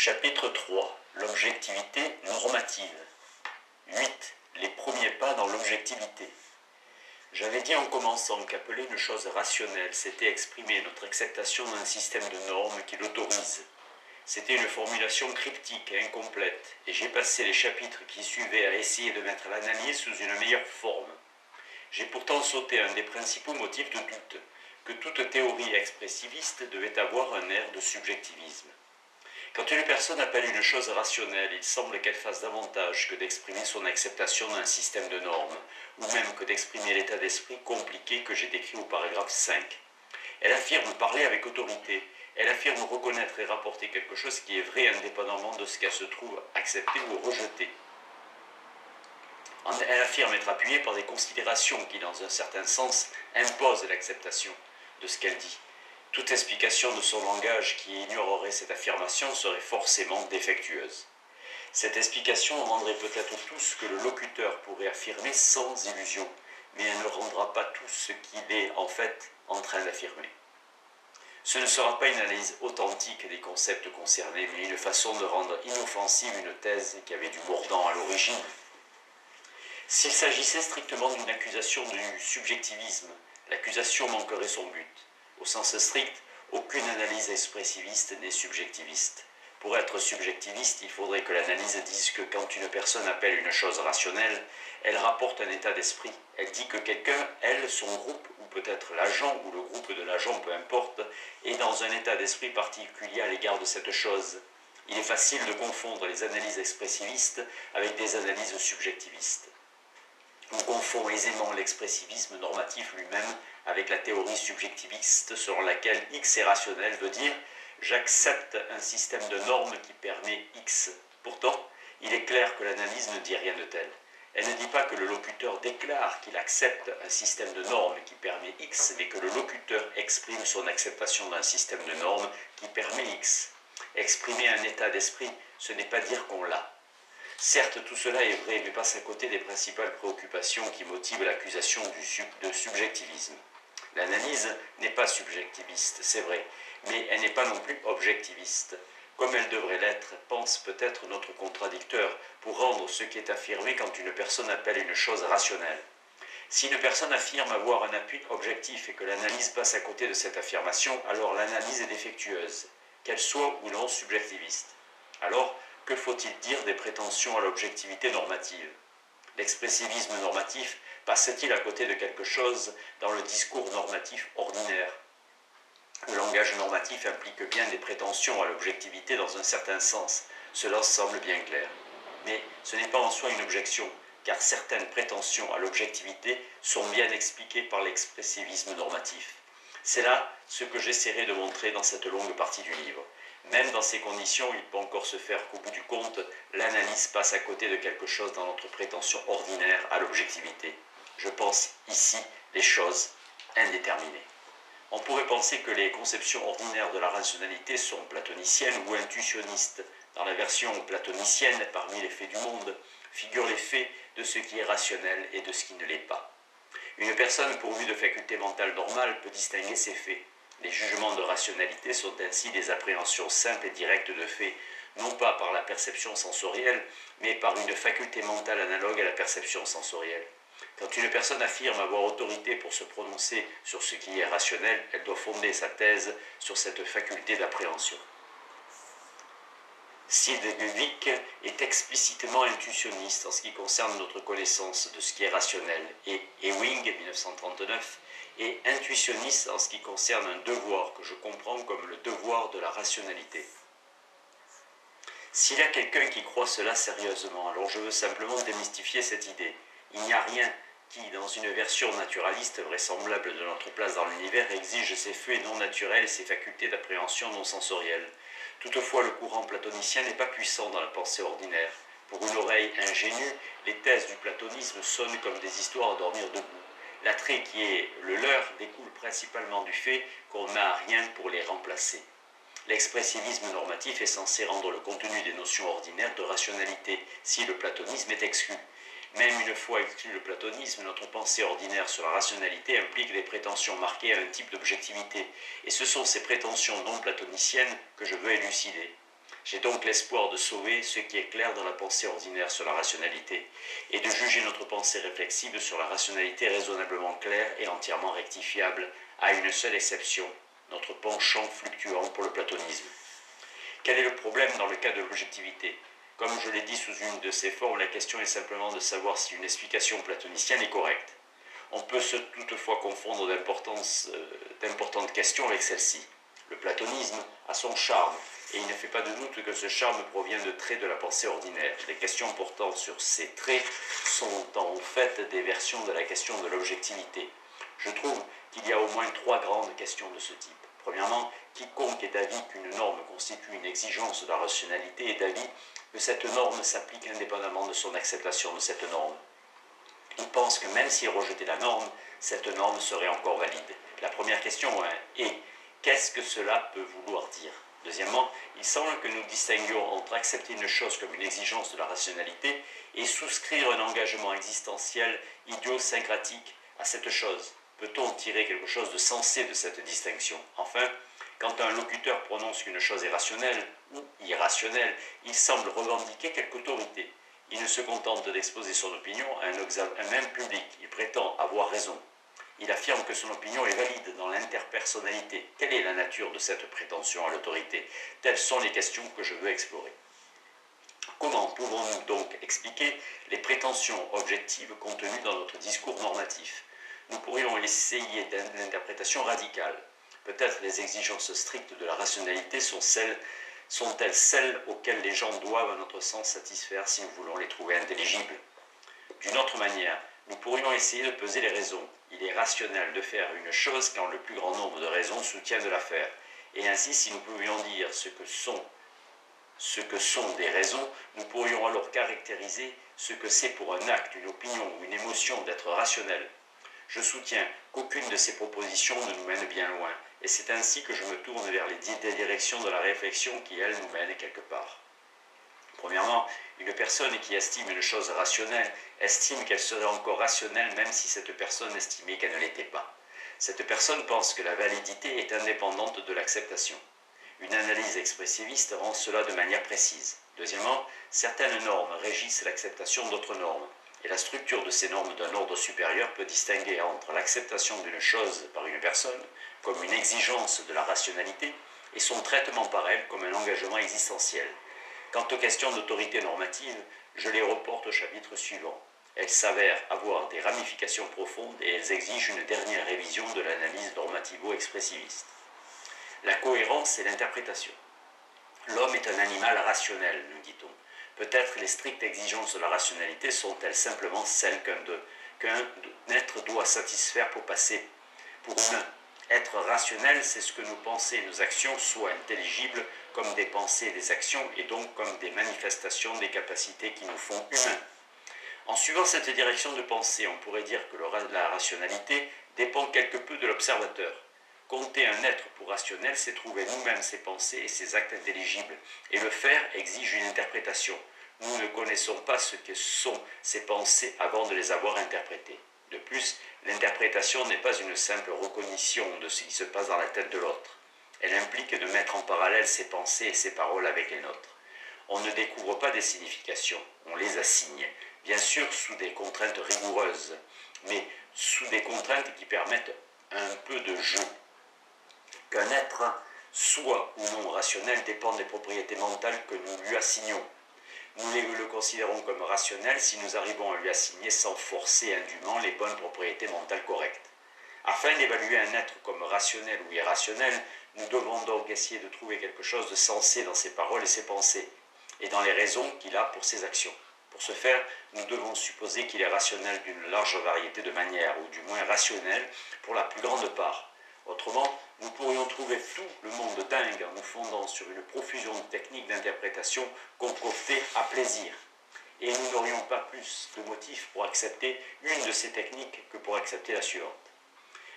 Chapitre 3. L'objectivité normative. 8. Les premiers pas dans l'objectivité. J'avais dit en commençant qu'appeler une chose rationnelle, c'était exprimer notre acceptation d'un système de normes qui l'autorise. C'était une formulation cryptique et incomplète, et j'ai passé les chapitres qui suivaient à essayer de mettre l'analyse sous une meilleure forme. J'ai pourtant sauté un des principaux motifs de doute, que toute théorie expressiviste devait avoir un air de subjectivisme. Quand une personne appelle une chose rationnelle, il semble qu'elle fasse davantage que d'exprimer son acceptation d'un système de normes, ou même que d'exprimer l'état d'esprit compliqué que j'ai décrit au paragraphe 5. Elle affirme parler avec autorité, elle affirme reconnaître et rapporter quelque chose qui est vrai indépendamment de ce qu'elle se trouve accepté ou rejeté. Elle affirme être appuyée par des considérations qui, dans un certain sens, imposent l'acceptation de ce qu'elle dit. Toute explication de son langage qui ignorerait cette affirmation serait forcément défectueuse. Cette explication rendrait peut-être tout ce que le locuteur pourrait affirmer sans illusion, mais elle ne rendra pas tout ce qu'il est en fait en train d'affirmer. Ce ne sera pas une analyse authentique des concepts concernés, mais une façon de rendre inoffensive une thèse qui avait du mordant à l'origine. S'il s'agissait strictement d'une accusation du subjectivisme, l'accusation manquerait son but. Au sens strict, aucune analyse expressiviste n'est subjectiviste. Pour être subjectiviste, il faudrait que l'analyse dise que quand une personne appelle une chose rationnelle, elle rapporte un état d'esprit. Elle dit que quelqu'un, elle, son groupe, ou peut-être l'agent, ou le groupe de l'agent, peu importe, est dans un état d'esprit particulier à l'égard de cette chose. Il est facile de confondre les analyses expressivistes avec des analyses subjectivistes. On confond aisément l'expressivisme normatif lui-même avec la théorie subjectiviste selon laquelle X est rationnel veut dire « j'accepte un système de normes qui permet X ». Pourtant, il est clair que l'analyse ne dit rien de tel. Elle ne dit pas que le locuteur déclare qu'il accepte un système de normes qui permet X, mais que le locuteur exprime son acceptation d'un système de normes qui permet X. Exprimer un état d'esprit, ce n'est pas dire qu'on l'a. Certes, tout cela est vrai, mais passe à côté des principales préoccupations qui motivent l'accusation de subjectivisme. L'analyse n'est pas subjectiviste, c'est vrai, mais elle n'est pas non plus objectiviste. Comme elle devrait l'être, pense peut-être notre contradicteur pour rendre ce qui est affirmé quand une personne appelle une chose rationnelle. Si une personne affirme avoir un appui objectif et que l'analyse passe à côté de cette affirmation, alors l'analyse est défectueuse, qu'elle soit ou non subjectiviste. Alors, que faut-il dire des prétentions à l'objectivité normative? L'expressivisme normatif passe-t-il à côté de quelque chose dans le discours normatif ordinaire? Le langage normatif implique bien des prétentions à l'objectivité dans un certain sens, cela semble bien clair. Mais ce n'est pas en soi une objection, car certaines prétentions à l'objectivité sont bien expliquées par l'expressivisme normatif. C'est là ce que j'essaierai de montrer dans cette longue partie du livre. Même dans ces conditions, il peut encore se faire qu'au bout du compte, l'analyse passe à côté de quelque chose dans notre prétention ordinaire à l'objectivité. Je pense ici les choses indéterminées. On pourrait penser que les conceptions ordinaires de la rationalité sont platoniciennes ou intuitionnistes. Dans la version platonicienne, parmi les faits du monde, figurent les faits de ce qui est rationnel et de ce qui ne l'est pas. Une personne pourvue de facultés mentales normales peut distinguer ces faits. Les jugements de rationalité sont ainsi des appréhensions simples et directes de faits, non pas par la perception sensorielle, mais par une faculté mentale analogue à la perception sensorielle. Quand une personne affirme avoir autorité pour se prononcer sur ce qui est rationnel, elle doit fonder sa thèse sur cette faculté d'appréhension. Siedlvik est explicitement intuitionniste en ce qui concerne notre connaissance de ce qui est rationnel, et Ewing, 1939, est intuitionniste en ce qui concerne un devoir que je comprends comme le devoir de la rationalité. S'il y a quelqu'un qui croit cela sérieusement, alors je veux simplement démystifier cette idée. Il n'y a rien qui, dans une version naturaliste vraisemblable de notre place dans l'univers, exige ses faits non naturels et ses facultés d'appréhension non sensorielles. Toutefois, le courant platonicien n'est pas puissant dans la pensée ordinaire. Pour une oreille ingénue, les thèses du platonisme sonnent comme des histoires à dormir debout. L'attrait qui est le leur découle principalement du fait qu'on n'a rien pour les remplacer. L'expressivisme normatif est censé rendre le contenu des notions ordinaires de rationalité, si le platonisme est exclu. Même une fois exclu le platonisme, notre pensée ordinaire sur la rationalité implique des prétentions marquées à un type d'objectivité, et ce sont ces prétentions non platoniciennes que je veux élucider. J'ai donc l'espoir de sauver ce qui est clair dans la pensée ordinaire sur la rationalité et de juger notre pensée réflexive sur la rationalité raisonnablement claire et entièrement rectifiable, à une seule exception, notre penchant fluctuant pour le platonisme. Quel est le problème dans le cas de l'objectivité? Comme je l'ai dit sous une de ces formes, la question est simplement de savoir si une explication platonicienne est correcte. On peut toutefois confondre d'importantes questions avec celle-ci. Le platonisme a son charme, et il ne fait pas de doute que ce charme provient de traits de la pensée ordinaire. Les questions portant sur ces traits sont en fait des versions de la question de l'objectivité. Je trouve qu'il y a au moins 3 grandes questions de ce type. Premièrement, quiconque est d'avis qu'une norme constitue une exigence de la rationalité est d'avis que cette norme s'applique indépendamment de son acceptation de cette norme. Il pense que même s'il rejetait la norme, cette norme serait encore valide. La première question est qu'est-ce que cela peut vouloir dire? Deuxièmement, il semble que nous distinguions entre accepter une chose comme une exigence de la rationalité et souscrire un engagement existentiel idiosyncratique à cette chose. Peut-on tirer quelque chose de sensé de cette distinction? Enfin, quand un locuteur prononce qu'une chose est rationnelle ou irrationnelle, il semble revendiquer quelque autorité. Il ne se contente d'exposer son opinion à un même public. Il prétend avoir raison. Il affirme que son opinion est valide dans l'interpersonnalité. Quelle est la nature de cette prétention à l'autorité? Telles sont les questions que je veux explorer. Comment pouvons-nous donc expliquer les prétentions objectives contenues dans notre discours normatif? Nous pourrions essayer d'interprétation radicale. Peut-être les exigences strictes de la rationalité sont-elles celles auxquelles les gens doivent, à notre sens, satisfaire si nous voulons les trouver intelligibles? D'une autre manière, nous pourrions essayer de peser les raisons. Il est rationnel de faire une chose quand le plus grand nombre de raisons soutient de la faire. Et ainsi, si nous pouvions dire ce que sont des raisons, nous pourrions alors caractériser ce que c'est pour un acte, une opinion ou une émotion d'être rationnel. Je soutiens qu'aucune de ces propositions ne nous mène bien loin, et c'est ainsi que je me tourne vers les directions de la réflexion qui, elles, nous mènent quelque part. Premièrement, une personne qui estime une chose rationnelle estime qu'elle serait encore rationnelle même si cette personne estimait qu'elle ne l'était pas. Cette personne pense que la validité est indépendante de l'acceptation. Une analyse expressiviste rend cela de manière précise. Deuxièmement, certaines normes régissent l'acceptation d'autres normes, et la structure de ces normes d'un ordre supérieur peut distinguer entre l'acceptation d'une chose par une personne comme une exigence de la rationalité et son traitement par elle comme un engagement existentiel. Quant aux questions d'autorité normative, je les reporte au chapitre suivant. Elles s'avèrent avoir des ramifications profondes et elles exigent une dernière révision de l'analyse normativo-expressiviste. La cohérence et l'interprétation. L'homme est un animal rationnel, nous dit-on. Peut-être les strictes exigences de la rationalité sont-elles simplement celles qu'un être doit satisfaire pour passer pour humain. Être rationnel, c'est ce que nos pensées et nos actions soient intelligibles comme des pensées et des actions, et donc comme des manifestations des capacités qui nous font humains. En suivant cette direction de pensée, on pourrait dire que la rationalité dépend quelque peu de l'observateur. Compter un être pour rationnel, c'est trouver nous-mêmes ses pensées et ses actes intelligibles, et le faire exige une interprétation. Nous ne connaissons pas ce que sont ces pensées avant de les avoir interprétées. De plus, l'interprétation n'est pas une simple recognition de ce qui se passe dans la tête de l'autre. Elle implique de mettre en parallèle ses pensées et ses paroles avec les nôtres. On ne découvre pas des significations, on les assigne, bien sûr sous des contraintes rigoureuses, mais sous des contraintes qui permettent un peu de jeu. Qu'un être soit ou non rationnel dépend des propriétés mentales que nous lui assignons. Nous le considérons comme rationnel si nous arrivons à lui assigner sans forcer indûment les bonnes propriétés mentales correctes. Afin d'évaluer un être comme rationnel ou irrationnel, nous devons donc essayer de trouver quelque chose de sensé dans ses paroles et ses pensées, et dans les raisons qu'il a pour ses actions. Pour ce faire, nous devons supposer qu'il est rationnel d'une large variété de manières, ou du moins rationnel pour la plus grande part. Autrement, nous pourrions trouver tout le monde dingue en nous fondant sur une profusion de techniques d'interprétation concoctées à plaisir. Et nous n'aurions pas plus de motifs pour accepter une de ces techniques que pour accepter la suivante.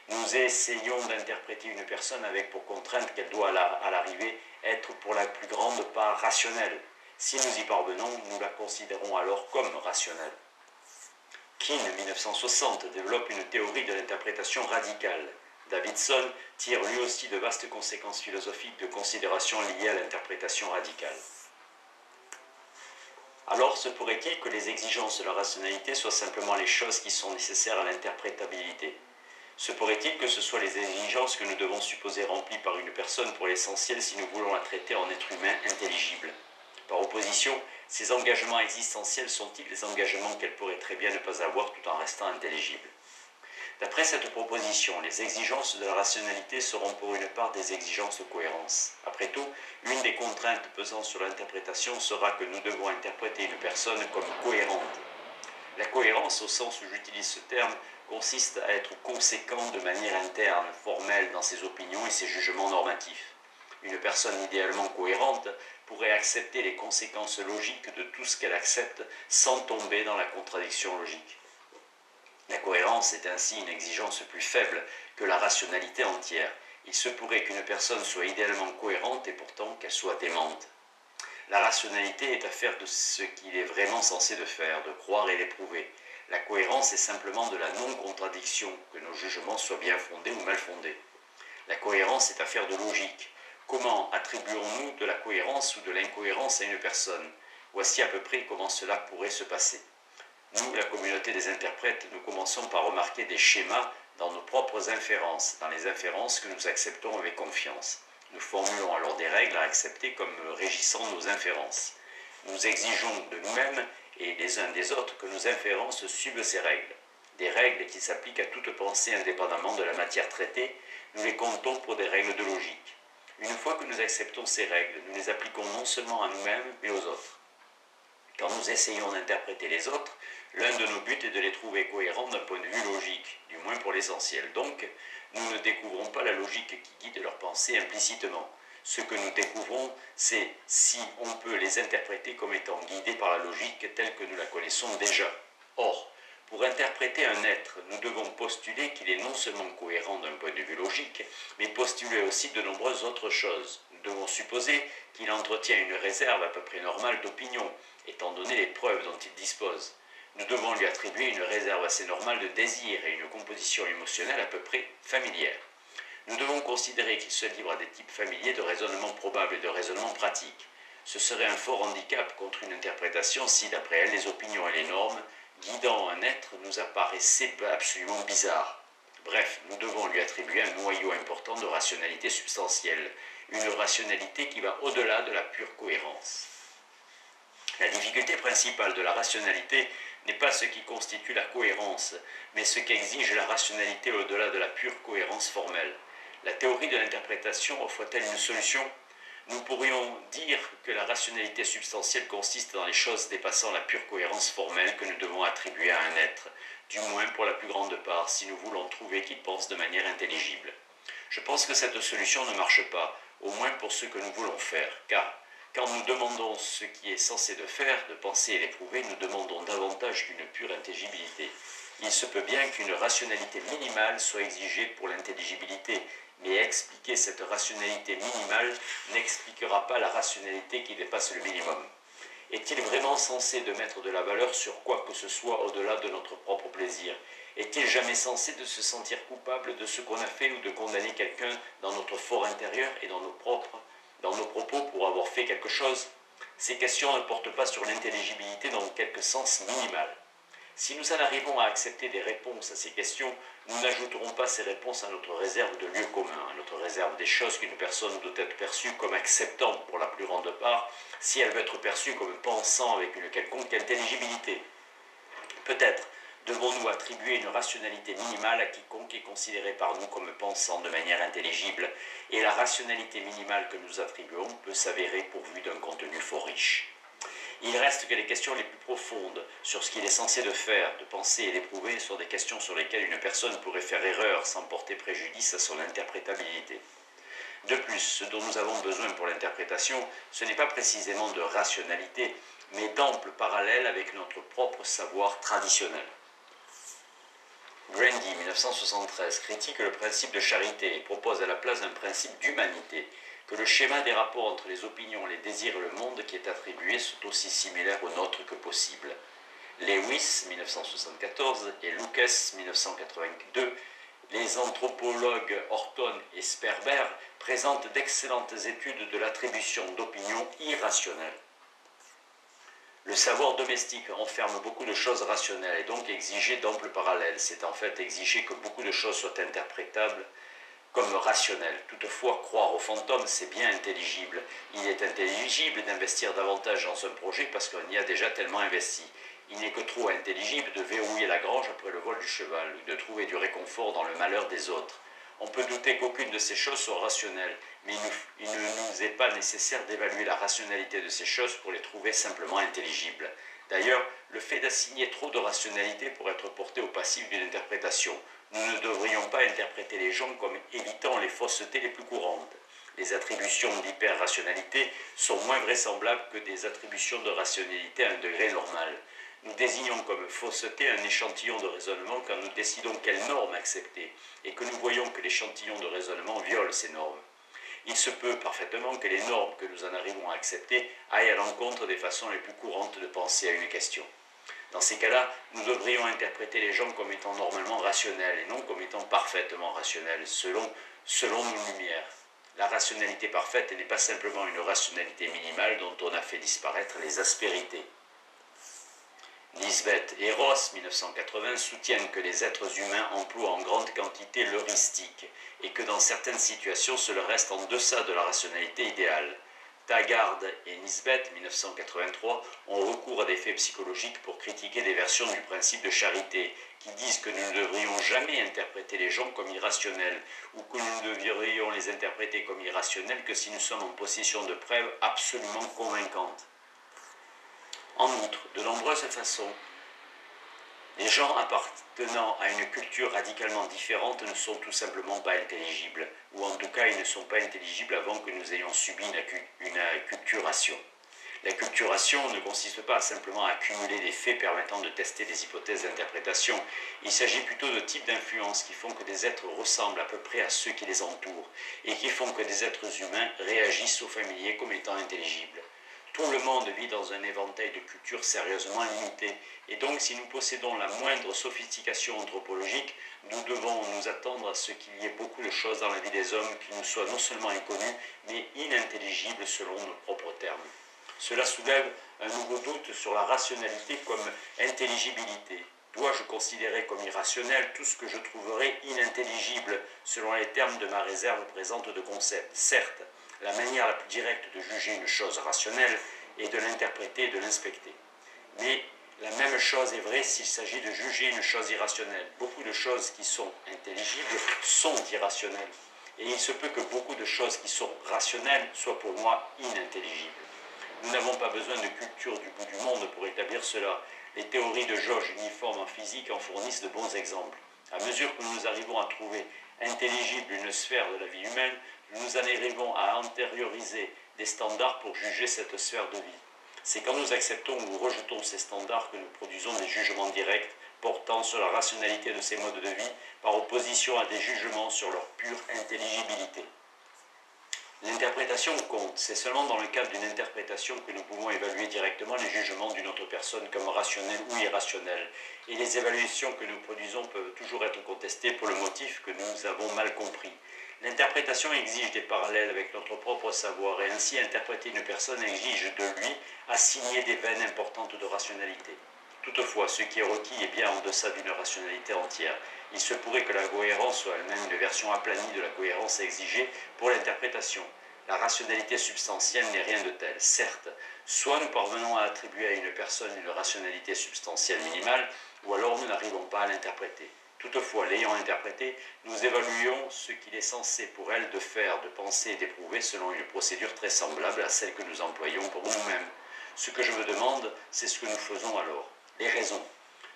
Nous essayons d'interpréter une personne avec pour contrainte qu'elle doit à l'arrivée être pour la plus grande part rationnelle. Si nous y parvenons, nous la considérons alors comme rationnelle. Keane, 1960, développe une théorie de l'interprétation radicale. Davidson tire lui aussi de vastes conséquences philosophiques de considérations liées à l'interprétation radicale. Alors, se pourrait-il que les exigences de la rationalité soient simplement les choses qui sont nécessaires à l'interprétabilité? Se pourrait-il que ce soient les exigences que nous devons supposer remplies par une personne pour l'essentiel si nous voulons la traiter en être humain intelligible? Par opposition, ces engagements existentiels sont-ils les engagements qu'elle pourrait très bien ne pas avoir tout en restant intelligible? D'après cette proposition, les exigences de la rationalité seront pour une part des exigences de cohérence. Après tout, une des contraintes pesant sur l'interprétation sera que nous devons interpréter une personne comme cohérente. La cohérence, au sens où j'utilise ce terme, consiste à être conséquent de manière interne, formelle dans ses opinions et ses jugements normatifs. Une personne idéalement cohérente pourrait accepter les conséquences logiques de tout ce qu'elle accepte sans tomber dans la contradiction logique. La cohérence est ainsi une exigence plus faible que la rationalité entière. Il se pourrait qu'une personne soit idéalement cohérente et pourtant qu'elle soit aimante. La rationalité est affaire de ce qu'il est vraiment censé de faire, de croire et d'éprouver. La cohérence est simplement de la non-contradiction, que nos jugements soient bien fondés ou mal fondés. La cohérence est affaire de logique. Comment attribuons-nous de la cohérence ou de l'incohérence à une personne? Voici à peu près comment cela pourrait se passer. Nous, la communauté des interprètes, nous commençons par remarquer des schémas dans nos propres inférences, dans les inférences que nous acceptons avec confiance. Nous formulons alors des règles à accepter comme régissant nos inférences. Nous exigeons de nous-mêmes et des uns des autres que nos inférences suivent ces règles. Des règles qui s'appliquent à toute pensée indépendamment de la matière traitée, nous les comptons pour des règles de logique. Une fois que nous acceptons ces règles, nous les appliquons non seulement à nous-mêmes, mais aux autres. Quand nous essayons d'interpréter les autres, l'un de nos buts est de les trouver cohérents d'un point de vue logique, du moins pour l'essentiel. Donc, nous ne découvrons pas la logique qui guide leur pensée implicitement. Ce que nous découvrons, c'est si on peut les interpréter comme étant guidés par la logique telle que nous la connaissons déjà. Or, pour interpréter un être, nous devons postuler qu'il est non seulement cohérent d'un point de vue logique, mais postuler aussi de nombreuses autres choses. Nous devons supposer qu'il entretient une réserve à peu près normale d'opinion, étant donné les preuves dont il dispose. Nous devons lui attribuer une réserve assez normale de désir et une composition émotionnelle à peu près familière. Nous devons considérer qu'il se livre à des types familiers de raisonnement probable et de raisonnement pratique. Ce serait un fort handicap contre une interprétation si, d'après elle, les opinions et les normes guidant un être nous apparaissaient absolument bizarres. Bref, nous devons lui attribuer un noyau important de rationalité substantielle, une rationalité qui va au-delà de la pure cohérence. La difficulté principale de la rationalité n'est pas ce qui constitue la cohérence, mais ce qu'exige la rationalité au-delà de la pure cohérence formelle. La théorie de l'interprétation offre-t-elle une solution? Nous pourrions dire que la rationalité substantielle consiste dans les choses dépassant la pure cohérence formelle que nous devons attribuer à un être, du moins pour la plus grande part, si nous voulons trouver qu'il pense de manière intelligible. Je pense que cette solution ne marche pas, au moins pour ce que nous voulons faire, car quand nous demandons ce qui est censé de faire, de penser et d'éprouver, nous demandons davantage qu'une pure intelligibilité. Il se peut bien qu'une rationalité minimale soit exigée pour l'intelligibilité, mais expliquer cette rationalité minimale n'expliquera pas la rationalité qui dépasse le minimum. Est-il vraiment censé de mettre de la valeur sur quoi que ce soit au-delà de notre propre plaisir? Est-il jamais censé de se sentir coupable de ce qu'on a fait ou de condamner quelqu'un dans notre fort intérieur et dans nos propos pour avoir fait quelque chose? Ces questions ne portent pas sur l'intelligibilité dans quelque sens minimal. Si nous en arrivons à accepter des réponses à ces questions, nous n'ajouterons pas ces réponses à notre réserve de lieu commun, à notre réserve des choses qu'une personne doit être perçue comme acceptant pour la plus grande part, si elle veut être perçue comme pensant avec une quelconque intelligibilité. Peut-être devons-nous attribuer une rationalité minimale à quiconque est considéré par nous comme pensant de manière intelligible, et la rationalité minimale que nous attribuons peut s'avérer pourvue d'un contenu fort riche. Il reste que les questions les plus profondes sur ce qu'il est censé de faire, de penser et d'éprouver sont des questions sur lesquelles une personne pourrait faire erreur sans porter préjudice à son interprétabilité. De plus, ce dont nous avons besoin pour l'interprétation, ce n'est pas précisément de rationalité, mais d'amples parallèles avec notre propre savoir traditionnel. Grandy, 1973, critique le principe de charité et propose à la place d'un principe d'humanité que le schéma des rapports entre les opinions, les désirs et le monde qui est attribué soit aussi similaire au nôtre que possible. Lewis, 1974, et Lucas, 1982, Les anthropologues Horton et Sperber présentent d'excellentes études de l'attribution d'opinions irrationnelles. Le savoir domestique renferme beaucoup de choses rationnelles et donc exiger d'amples parallèles. C'est en fait exiger que beaucoup de choses soient interprétables comme rationnelles. Toutefois, croire aux fantômes, c'est bien intelligible. Il est intelligible d'investir davantage dans un projet parce qu'on y a déjà tellement investi. Il n'est que trop intelligible de verrouiller la grange après le vol du cheval ou de trouver du réconfort dans le malheur des autres. On peut douter qu'aucune de ces choses soit rationnelle, mais il ne nous est pas nécessaire d'évaluer la rationalité de ces choses pour les trouver simplement intelligibles. D'ailleurs, le fait d'assigner trop de rationalité pourrait être porté au passif d'une interprétation. Nous ne devrions pas interpréter les gens comme évitant les faussetés les plus courantes. Les attributions d'hyper-rationalité sont moins vraisemblables que des attributions de rationalité à un degré normal. Nous désignons comme fausseté un échantillon de raisonnement quand nous décidons quelle norme accepter et que nous voyons que l'échantillon de raisonnement viole ces normes. Il se peut parfaitement que les normes que nous en arrivons à accepter aillent à l'encontre des façons les plus courantes de penser à une question. Dans ces cas-là, nous devrions interpréter les gens comme étant normalement rationnels et non comme étant parfaitement rationnels, selon nos lumières. La rationalité parfaite n'est pas simplement une rationalité minimale dont on a fait disparaître les aspérités. Nisbet et Ross, 1980, soutiennent que les êtres humains emploient en grande quantité l'heuristique et que dans certaines situations, cela reste en deçà de la rationalité idéale. Taggart et Nisbet, 1983, ont recours à des faits psychologiques pour critiquer des versions du principe de charité qui disent que nous ne devrions jamais interpréter les gens comme irrationnels ou que nous ne devrions les interpréter comme irrationnels que si nous sommes en possession de preuves absolument convaincantes. En outre, de nombreuses façons, les gens appartenant à une culture radicalement différente ne sont tout simplement pas intelligibles, ou en tout cas ils ne sont pas intelligibles avant que nous ayons subi une acculturation. L'acculturation ne consiste pas simplement à accumuler des faits permettant de tester des hypothèses d'interprétation, il s'agit plutôt de types d'influences qui font que des êtres ressemblent à peu près à ceux qui les entourent, et qui font que des êtres humains réagissent au familier comme étant intelligibles. Tout le monde vit dans un éventail de cultures sérieusement limité, et donc si nous possédons la moindre sophistication anthropologique, nous devons nous attendre à ce qu'il y ait beaucoup de choses dans la vie des hommes qui nous soient non seulement inconnues, mais inintelligibles selon nos propres termes. Cela soulève un nouveau doute sur la rationalité comme intelligibilité. Dois-je considérer comme irrationnel tout ce que je trouverais inintelligible selon les termes de ma réserve présente de concepts? Certes, la manière la plus directe de juger une chose rationnelle est de l'interpréter et de l'inspecter. Mais la même chose est vraie s'il s'agit de juger une chose irrationnelle. Beaucoup de choses qui sont intelligibles sont irrationnelles. Et il se peut que beaucoup de choses qui sont rationnelles soient pour moi inintelligibles. Nous n'avons pas besoin de culture du bout du monde pour établir cela. Les théories de jauge uniforme en physique en fournissent de bons exemples. À mesure que nous arrivons à trouver intelligible une sphère de la vie humaine, nous en arrivons à antérioriser des standards pour juger cette sphère de vie. C'est quand nous acceptons ou rejetons ces standards que nous produisons des jugements directs portant sur la rationalité de ces modes de vie par opposition à des jugements sur leur pure intelligibilité. L'interprétation compte, c'est seulement dans le cadre d'une interprétation que nous pouvons évaluer directement les jugements d'une autre personne comme rationnels ou irrationnels. Et les évaluations que nous produisons peuvent toujours être contestées pour le motif que nous avons mal compris. L'interprétation exige des parallèles avec notre propre savoir et ainsi interpréter une personne exige de lui assigner des veines importantes de rationalité. Toutefois, ce qui est requis est bien en deçà d'une rationalité entière. Il se pourrait que la cohérence soit elle-même une version aplanie de la cohérence exigée pour l'interprétation. La rationalité substantielle n'est rien de tel. Certes, soit nous parvenons à attribuer à une personne une rationalité substantielle minimale, ou alors nous n'arrivons pas à l'interpréter. Toutefois, l'ayant interprété, nous évaluons ce qu'il est censé pour elle de faire, de penser et d'éprouver selon une procédure très semblable à celle que nous employons pour nous-mêmes. Ce que je me demande, c'est ce que nous faisons alors. Les raisons.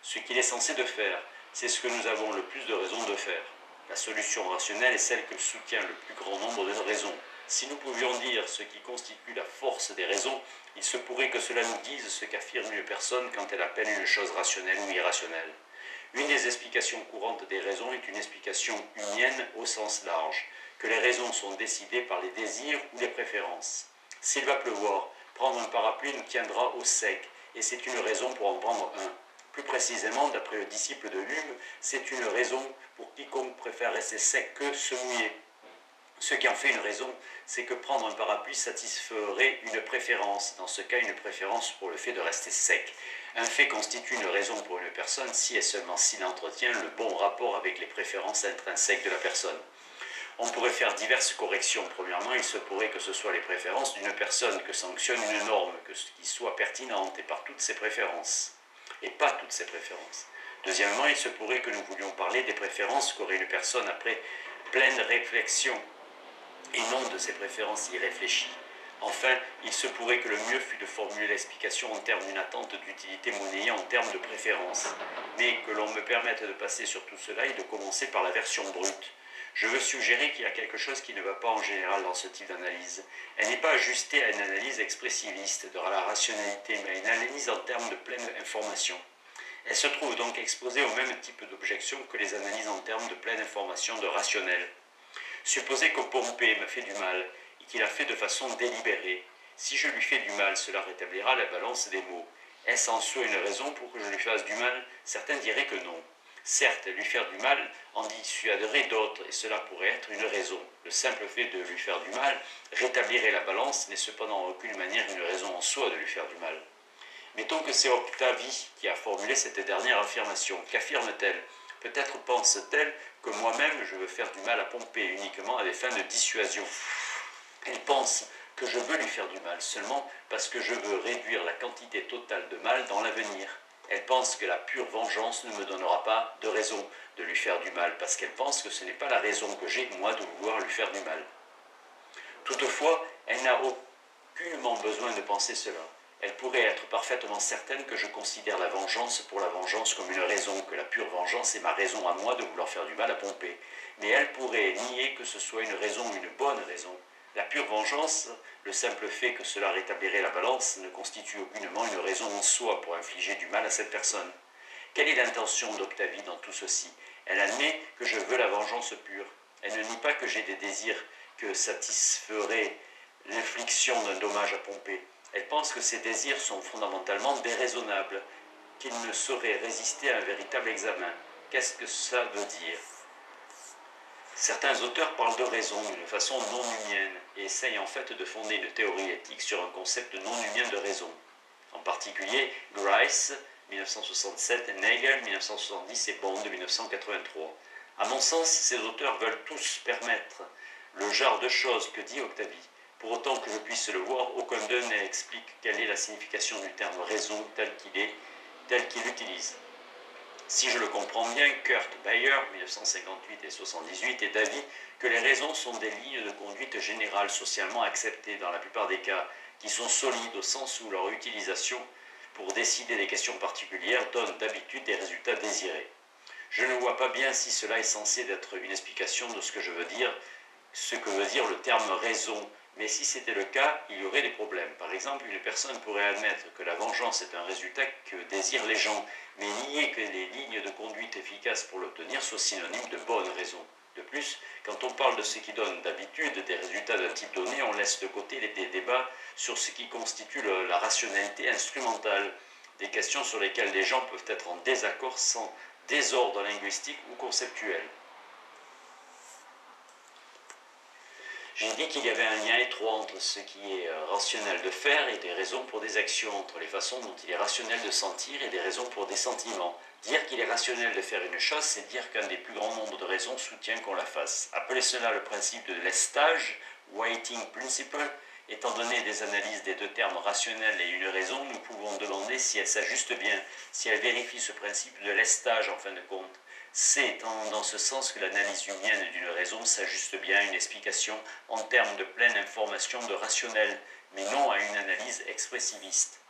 Ce qu'il est censé de faire, c'est ce que nous avons le plus de raisons de faire. La solution rationnelle est celle que soutient le plus grand nombre de raisons. Si nous pouvions dire ce qui constitue la force des raisons, il se pourrait que cela nous dise ce qu'affirme une personne quand elle appelle une chose rationnelle ou irrationnelle. Une des explications courantes des raisons est une explication unienne au sens large, que les raisons sont décidées par les désirs ou les préférences. S'il va pleuvoir, prendre un parapluie nous tiendra au sec, et c'est une raison pour en prendre un. Plus précisément, d'après le disciple de Hume, c'est une raison pour quiconque préfère rester sec que se mouiller. Ce qui en fait une raison, c'est que prendre un parapluie satisferait une préférence, dans ce cas une préférence pour le fait de rester sec. Un fait constitue une raison pour une personne si et seulement s'il entretient le bon rapport avec les préférences intrinsèques de la personne. On pourrait faire diverses corrections. Premièrement, il se pourrait que ce soit les préférences d'une personne que sanctionne une norme qui soit pertinente et par toutes ses préférences, et pas toutes ses préférences. Deuxièmement, il se pourrait que nous voulions parler des préférences qu'aurait une personne après pleine réflexion, et non de ses préférences irréfléchies. Enfin, il se pourrait que le mieux fût de formuler l'explication en termes d'une attente d'utilité monnayée en termes de préférence, mais que l'on me permette de passer sur tout cela et de commencer par la version brute. Je veux suggérer qu'il y a quelque chose qui ne va pas en général dans ce type d'analyse. Elle n'est pas ajustée à une analyse expressiviste de la rationalité, mais à une analyse en termes de pleine information. Elle se trouve donc exposée au même type d'objection que les analyses en termes de pleine information de rationnel. Supposez que Pompée me fait du mal et qu'il a fait de façon délibérée. Si je lui fais du mal, cela rétablira la balance des mots. Est-ce en soi une raison pour que je lui fasse du mal? Certains diraient que non. Certes, lui faire du mal en dissuaderait d'autres, et cela pourrait être une raison. Le simple fait de lui faire du mal rétablirait la balance, n'est cependant en aucune manière une raison en soi de lui faire du mal. Mettons que c'est Octavie qui a formulé cette dernière affirmation. Qu'affirme-t-elle? Peut-être pense-t-elle que moi-même je veux faire du mal à Pompée uniquement à des fins de dissuasion. Elle pense que je veux lui faire du mal seulement parce que je veux réduire la quantité totale de mal dans l'avenir. Elle pense que la pure vengeance ne me donnera pas de raison de lui faire du mal parce qu'elle pense que ce n'est pas la raison que j'ai, moi, de vouloir lui faire du mal. Toutefois, elle n'a aucunement besoin de penser cela. Elle pourrait être parfaitement certaine que je considère la vengeance pour la vengeance comme une raison, que la pure vengeance est ma raison à moi de vouloir faire du mal à Pompée. Mais elle pourrait nier que ce soit une raison, une bonne raison. La pure vengeance, le simple fait que cela rétablirait la balance, ne constitue aucunement une raison en soi pour infliger du mal à cette personne. Quelle est l'intention d'Octavie dans tout ceci? Elle admet que je veux la vengeance pure. Elle ne nie pas que j'ai des désirs que satisferaient l'infliction d'un dommage à Pompée. Elle pense que ces désirs sont fondamentalement déraisonnables, qu'ils ne sauraient résister à un véritable examen. Qu'est-ce que ça veut dire? Certains auteurs parlent de raison d'une façon non-humienne et essayent en fait de fonder une théorie éthique sur un concept non-humien de raison. En particulier, Grice, 1967, Nagel, 1970 et Bond, 1983. À mon sens, ces auteurs veulent tous permettre le genre de choses que dit Octavie. Pour autant que je puisse le voir, aucun d'eux n'explique quelle est la signification du terme raison tel qu'il l'utilise. Si je le comprends bien, Kurt Bayer, 1958 et 78, est d'avis que les raisons sont des lignes de conduite générales socialement acceptées dans la plupart des cas, qui sont solides au sens où leur utilisation pour décider des questions particulières donne d'habitude des résultats désirés. Je ne vois pas bien si cela est censé être une explication de ce que veut dire le terme raison, mais si c'était le cas, il y aurait des problèmes. Par exemple, une personne pourrait admettre que la vengeance est un résultat que désirent les gens, mais nier que les lignes de conduite efficaces pour l'obtenir soient synonymes de bonnes raisons. De plus, quand on parle de ce qui donne d'habitude des résultats d'un type donné, on laisse de côté des débats sur ce qui constitue la rationalité instrumentale, des questions sur lesquelles les gens peuvent être en désaccord sans désordre linguistique ou conceptuel. J'ai dit qu'il y avait un lien étroit entre ce qui est rationnel de faire et des raisons pour des actions, entre les façons dont il est rationnel de sentir et des raisons pour des sentiments. Dire qu'il est rationnel de faire une chose, c'est dire qu'un des plus grands nombres de raisons soutient qu'on la fasse. Appelez cela le principe de lestage, weighting principle. Étant donné des analyses des deux termes rationnel et une raison, nous pouvons demander si elle s'ajuste bien, si elle vérifie ce principe de lestage en fin de compte. C'est dans ce sens que l'analyse humienne d'une raison s'ajuste bien à une explication en termes de pleine information de rationnel, mais non à une analyse expressiviste.